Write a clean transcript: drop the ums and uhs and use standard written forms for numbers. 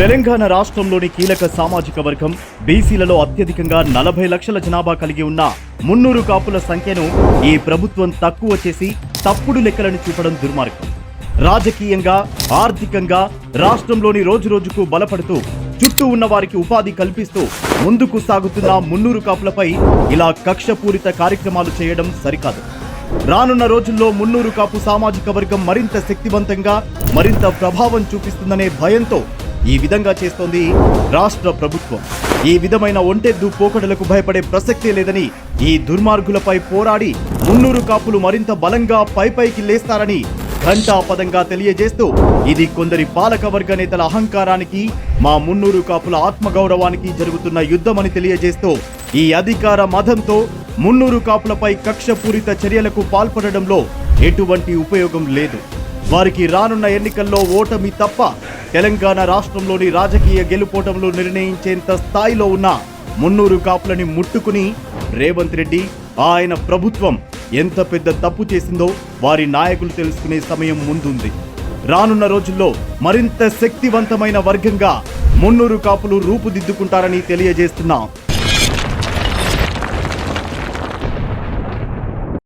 తెలంగాణ రాష్ట్రంలోని కీలక సామాజిక వర్గం బీసీలలో అత్యధికంగా 40 లక్షల జనాభా కలిగి ఉన్న మున్నూరు కాపుల సంఖ్యను ఈ ప్రభుత్వం తక్కువ చేసి తప్పుడు లెక్కలను చూపడం దుర్మార్గం. రాజకీయంగా, ఆర్థికంగా రాష్ట్రంలోని రోజురోజుకు బలపడుతూ చుట్టూ ఉన్న వారికి ఉపాధి కల్పిస్తూ ముందుకు సాగుతున్న మున్నూరు కాపులపై ఇలా కక్షపూరిత కార్యక్రమాలు చేయడం సరికాదు. రానున్న రోజుల్లో మున్నూరు కాపు సామాజిక వర్గం మరింత శక్తివంతంగా, మరింత ప్రభావం చూపిస్తుందనే భయంతో ఈ విధంగా చేస్తోంది రాష్ట్ర ప్రభుత్వం. ఈ విధమైన ఒంటెద్దు పోకడలకు భయపడే ప్రసక్తే లేదని, ఈ దుర్మార్గులపై పోరాడి మున్నూరు కాపులు మరింత బలంగా పైకి లేస్తారని ఘంటాపదంగా తెలియజేస్తూ, ఇది కొందరి పాలకవర్గ నేతల అహంకారానికి, మా మున్నూరు కాపుల ఆత్మగౌరవానికి జరుగుతున్న యుద్ధమని తెలియజేస్తూ, ఈ అధికార మదంతో మున్నూరు కాపులపై కక్షపూరిత చర్యలకు పాల్పడడంలో ఎటువంటి ఉపయోగం లేదు. వారికి రానున్న ఎన్నికల్లో ఓటమి తప్ప తెలంగాణ రాష్ట్రంలోని రాజకీయ గెలుపోటములు నిర్ణయించేంత స్థాయిలో ఉన్న మున్నూరు కాపులని ముట్టుకుని రేవంత్ రెడ్డి, ఆయన ప్రభుత్వం ఎంత పెద్ద తప్పు చేసిందో వారి నాయకులు తెలుసుకునే సమయం ముందుంది. రానున్న రోజుల్లో మరింత శక్తివంతమైన వర్గంగా మున్నూరు కాపులు రూపుదిద్దుకుంటారని తెలియజేస్తున్నాం.